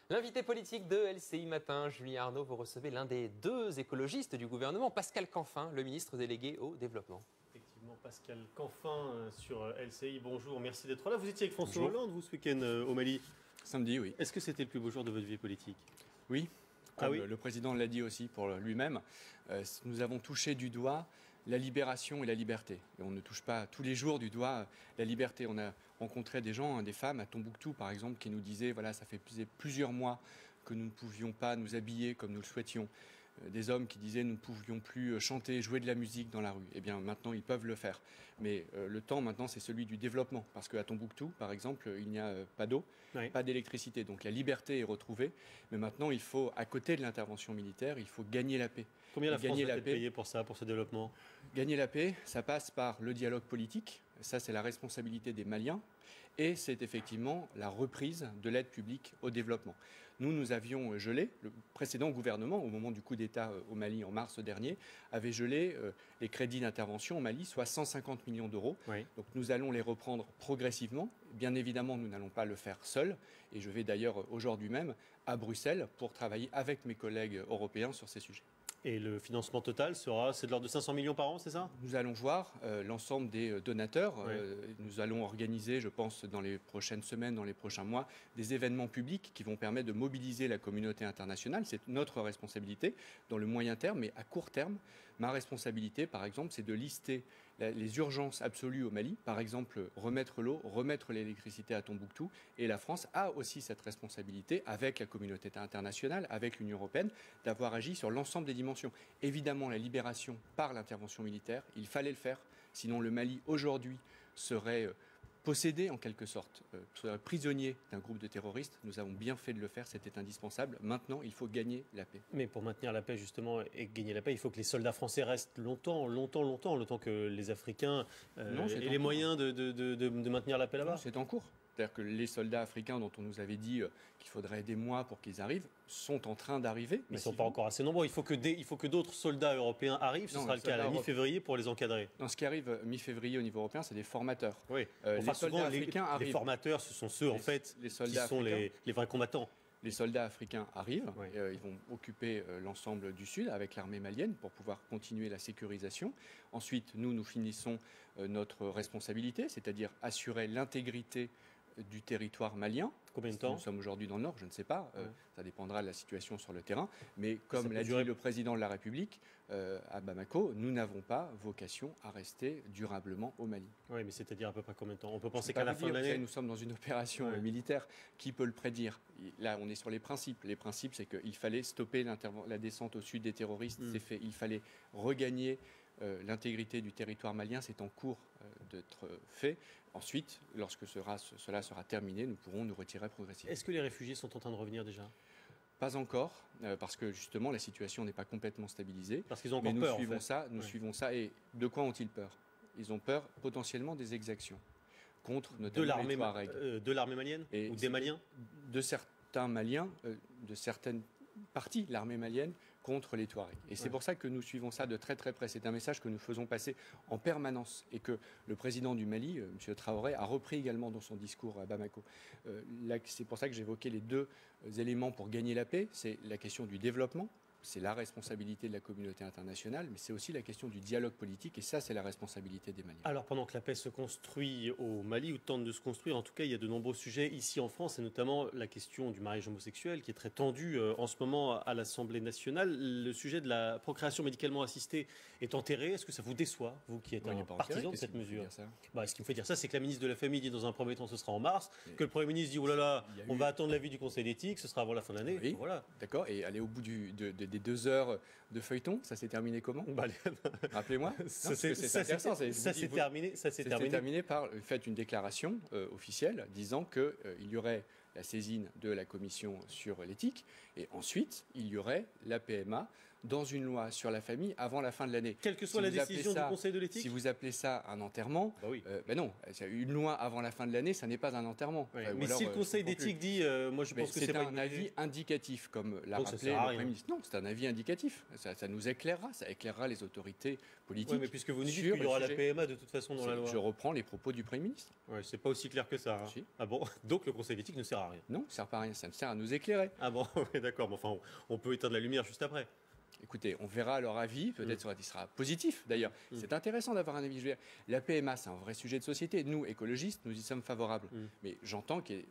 L'invité politique de LCI Matin, Julien Arnaud, vous recevez l'un des deux écologistes du gouvernement, Pascal Canfin, le ministre délégué au développement. Effectivement, Pascal Canfin sur LCI, bonjour, merci d'être là. Vous étiez avec François Bonjour. Hollande, vous, ce week-end au Mali. Samedi, oui. Est-ce que c'était le plus beau jour de votre vie politique? Oui, comme oui. le président l'a dit aussi pour lui-même, nous avons touché du doigt la libération et la liberté. Et on ne touche pas tous les jours du doigt la liberté. On a rencontré des gens, des femmes à Tombouctou par exemple, qui nous disaient, voilà, ça fait plusieurs mois que nous ne pouvions pas nous habiller comme nous le souhaitions. Des hommes qui disaient nous ne pouvions plus chanter, jouer de la musique dans la rue. Eh bien maintenant ils peuvent le faire. Mais le temps maintenant c'est celui du développement. Parce qu'à Tombouctou par exemple il n'y a pas d'eau, pas d'électricité. Donc la liberté est retrouvée. Mais maintenant il faut, à côté de l'intervention militaire, il faut gagner la paix. Combien la France va payer pour ça, pour ce développement? Gagner la paix, ça passe par le dialogue politique. Ça, c'est la responsabilité des Maliens. Et c'est effectivement la reprise de l'aide publique au développement. Nous avions gelé, le précédent gouvernement, au moment du coup d'État au Mali en mars dernier, avait gelé les crédits d'intervention au Mali, soit 150 millions d'euros. Oui. Donc nous allons les reprendre progressivement. Bien évidemment, nous n'allons pas le faire seuls. Et je vais d'ailleurs aujourd'hui même à Bruxelles pour travailler avec mes collègues européens sur ces sujets. Et le financement total c'est de l'ordre de 500 millions par an, c'est ça? Nous allons voir l'ensemble des donateurs. Oui. Nous allons organiser, je pense, dans les prochaines semaines, dans les prochains mois, des événements publics qui vont permettre de mobiliser la communauté internationale. C'est notre responsabilité dans le moyen terme, mais à court terme, ma responsabilité, par exemple, c'est de lister les urgences absolues au Mali. Par exemple, remettre l'eau, remettre l'électricité à Tombouctou. Et la France a aussi cette responsabilité, avec la communauté internationale, avec l'Union européenne, d'avoir agi sur l'ensemble des dimensions. Évidemment, la libération par l'intervention militaire, il fallait le faire. Sinon, le Mali, aujourd'hui, serait possédé en quelque sorte, serait prisonnier d'un groupe de terroristes. Nous avons bien fait de le faire, c'était indispensable. Maintenant, il faut gagner la paix. Mais pour maintenir la paix, justement, et gagner la paix, il faut que les soldats français restent longtemps, le temps que les Africains aient les moyens de maintenir la paix là-bas. C'est en cours. C'est-à-dire que les soldats africains dont on nous avait dit qu'il faudrait des mois pour qu'ils arrivent sont en train d'arriver. Mais ils ne sont pas encore assez nombreux. Il faut que d'autres soldats européens arrivent. Ce sera le cas à la mi-février pour les encadrer. Non, ce qui arrive mi-février au niveau européen, c'est des formateurs. Oui. Les soldats africains arrivent. Les formateurs, ce sont ceux, en fait, qui sont les vrais combattants. Les soldats africains arrivent, oui. Ils vont occuper l'ensemble du sud avec l'armée malienne pour pouvoir continuer la sécurisation. Ensuite, nous finissons notre responsabilité, c'est-à-dire assurer l'intégrité du territoire malien. Combien de temps? Nous sommes aujourd'hui dans le nord, je ne sais pas, ça dépendra de la situation sur le terrain, mais Ça comme l'a dit le président de la République à Bamako, nous n'avons pas vocation à rester durablement au Mali. Oui, mais c'est-à-dire à peu près combien de temps? On peut penser qu'à la fin de l'année... Nous sommes dans une opération militaire, qui peut le prédire? Là, on est sur les principes. Les principes, c'est qu'il fallait stopper la descente au sud des terroristes, c'est fait. Il fallait regagner l'intégrité du territoire malien, c'est en cours d'être fait. Ensuite, lorsque cela sera terminé, nous pourrons nous retirer progressivement. Est-ce que les réfugiés sont en train de revenir déjà? Pas encore, parce que justement la situation n'est pas complètement stabilisée. Parce qu'ils ont encore peur. Nous suivons ça. Et de quoi ont-ils peur? Ils ont peur potentiellement des exactions contre notamment les Touaregs. De l'armée malienne ou des Maliens? De certains Maliens, de certaines partie, l'armée malienne, contre les Touaregs. Et c'est pour ça que nous suivons ça de très très près. C'est un message que nous faisons passer en permanence et que le président du Mali, M. Traoré, a repris également dans son discours à Bamako. C'est pour ça que j'évoquais les deux éléments pour gagner la paix. C'est la question du développement. C'est la responsabilité de la communauté internationale, mais c'est aussi la question du dialogue politique, et ça, c'est la responsabilité des Maliens. Alors, pendant que la paix se construit au Mali, ou tente de se construire, en tout cas, il y a de nombreux sujets ici en France, et notamment la question du mariage homosexuel, qui est très tendue en ce moment à l'Assemblée nationale. Le sujet de la procréation médicalement assistée est enterré. Est-ce que ça vous déçoit, vous qui êtes un partisan de cette mesure? Ce qui me fait dire ça, c'est que la ministre de la Famille dit dans un premier temps ce sera en mars, que le Premier ministre dit oh là là, on va attendre l'avis du Conseil d'éthique, ce sera avant la fin de l'année. Oui, voilà. D'accord, et aller au bout des 2 heures de feuilleton, ça s'est terminé comment? Rappelez-moi. Ça s'est terminé par faites une déclaration officielle disant qu'il y aurait la saisine de la commission sur l'éthique et ensuite il y aurait la PMA dans une loi sur la famille avant la fin de l'année. Quelle que soit la décision du Conseil de l'éthique. Si vous appelez ça un enterrement, oui. Non, une loi avant la fin de l'année, ça n'est pas un enterrement. Oui. Mais alors, si le Conseil d'éthique dit, moi je pense que c'est pas un avis indicatif, comme l'a rappelé le Premier ministre. Non, c'est un avis indicatif. Ça nous éclairera, ça éclairera les autorités politiques. Oui, mais puisque vous nous dites qu'il y aura la PMA de toute façon dans la loi. Je reprends les propos du Premier ministre. Ouais, c'est pas aussi clair que ça. Hein. Si. Ah bon? Donc le Conseil d'éthique ne sert à rien. Non, ça ne sert pas à rien. Ça ne sert à nous éclairer. Ah bon, oui, d'accord. Mais enfin, on peut éteindre la lumière juste après. Écoutez, on verra leur avis, peut-être il sera positif d'ailleurs. C'est intéressant d'avoir un avis. La PMA, c'est un vrai sujet de société. Nous, écologistes, nous y sommes favorables. Mais j'entends qu'il y a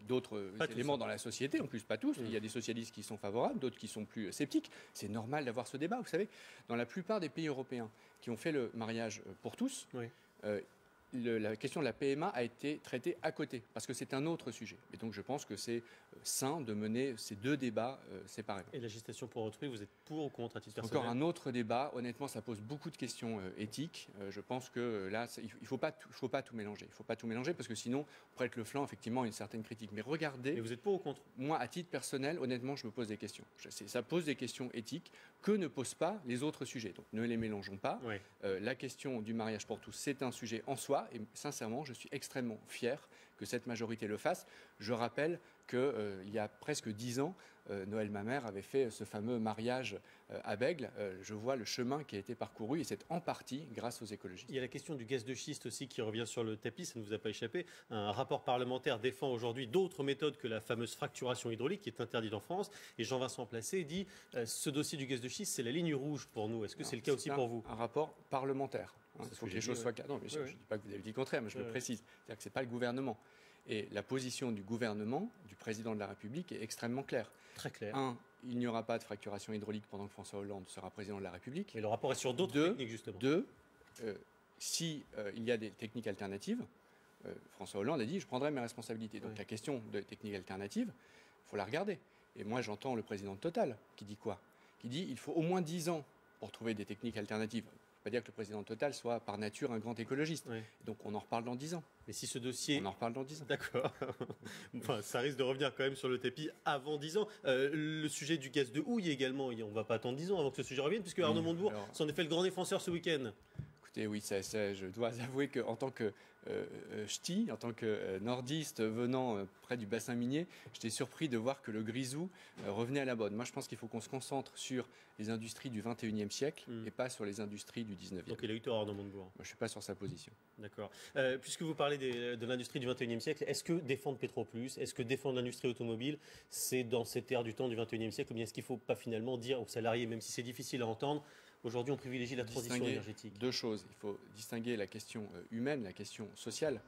d'autres éléments dans la société, en plus pas tous. Il y a des socialistes qui sont favorables, d'autres qui sont plus sceptiques. C'est normal d'avoir ce débat. Vous savez, dans la plupart des pays européens qui ont fait le mariage pour tous, la question de la PMA a été traitée à côté, parce que c'est un autre sujet. Et donc je pense que c'est sain de mener ces deux débats séparément. Et la gestation pour autrui, vous êtes pour ou contre à titre personnel? Encore un autre débat. Honnêtement, ça pose beaucoup de questions éthiques. Je pense que là, il ne faut pas tout mélanger. Il ne faut pas tout mélanger, parce que sinon, on prête le flanc effectivement à une certaine critique. Mais regardez... Et vous êtes pour ou contre? Moi, à titre personnel, honnêtement, je me pose des questions. Ça pose des questions éthiques que ne posent pas les autres sujets. Donc ne les mélangeons pas. Oui. La question du mariage pour tous, c'est un sujet en soi. Et sincèrement, je suis extrêmement fier que cette majorité le fasse. Je rappelle qu'il y a presque 10 ans, Noël Mamère avait fait ce fameux mariage à Bègles. Je vois le chemin qui a été parcouru et c'est en partie grâce aux écologistes. Il y a la question du gaz de schiste aussi qui revient sur le tapis, ça ne vous a pas échappé. Un rapport parlementaire défend aujourd'hui d'autres méthodes que la fameuse fracturation hydraulique qui est interdite en France. Et Jean-Vincent Placé dit ce dossier du gaz de schiste, c'est la ligne rouge pour nous. Est-ce que c'est le cas aussi pour vous? Un rapport parlementaire. Il faut que les choses soient claires. Non, mais je ne dis pas que vous avez dit le contraire, mais je le précise. C'est-à-dire que ce n'est pas le gouvernement. Et la position du gouvernement, du président de la République, est extrêmement claire. Très claire. Il n'y aura pas de fracturation hydraulique pendant que François Hollande sera président de la République. Mais le rapport est sur d'autres techniques, justement. Si il y a des techniques alternatives, François Hollande a dit « je prendrai mes responsabilités ». Donc la question de techniques alternatives, il faut la regarder. Et moi, j'entends le président de Total qui dit quoi? Qui dit il faut au moins 10 ans pour trouver des techniques alternatives. Pas dire que le président de Total soit par nature un grand écologiste. Oui. Donc on en reparle dans 10 ans. Mais si ce dossier... On en reparle dans 10 ans. D'accord. Enfin, ça risque de revenir quand même sur le tapis avant 10 ans. Le sujet du gaz de houille également, on ne va pas attendre 10 ans avant que ce sujet revienne, puisque Arnaud Montebourg s'en est fait le grand défenseur ce week-end. Écoutez, oui, je dois avouer qu'en tant que ch'ti, en tant que nordiste venant près du bassin minier, j'étais surpris de voir que le grisou revenait à la mode. Moi, je pense qu'il faut qu'on se concentre sur les industries du 21e siècle et pas sur les industries du 19e. Donc il a eu tort, Arnaud Montebourg. Moi, je ne suis pas sur sa position. D'accord. Puisque vous parlez de l'industrie du 21e siècle, est-ce que défendre Petroplus, est-ce que défendre l'industrie automobile, c'est dans cette ère du temps du 21e siècle, ou bien est-ce qu'il ne faut pas finalement dire aux salariés, même si c'est difficile à entendre, aujourd'hui, on privilégie la transition énergétique? Deux choses. Il faut distinguer la question humaine, la question sociale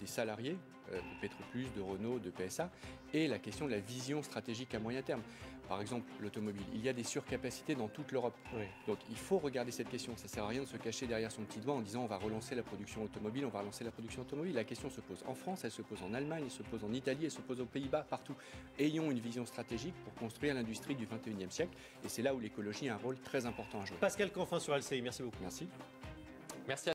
des salariés de Petroplus, de Renault, de PSA, et la question de la vision stratégique à moyen terme. Par exemple, l'automobile. Il y a des surcapacités dans toute l'Europe. Oui. Donc, il faut regarder cette question. Ça ne sert à rien de se cacher derrière son petit doigt en disant on va relancer la production automobile, on va relancer la production automobile. La question se pose en France, elle se pose en Allemagne, elle se pose en Italie, elle se pose aux Pays-Bas, partout. Ayons une vision stratégique pour construire l'industrie du 21e siècle. Et c'est là où l'écologie a un rôle très important à jouer. Pascal Canfin sur LCI, merci beaucoup. Merci. Merci à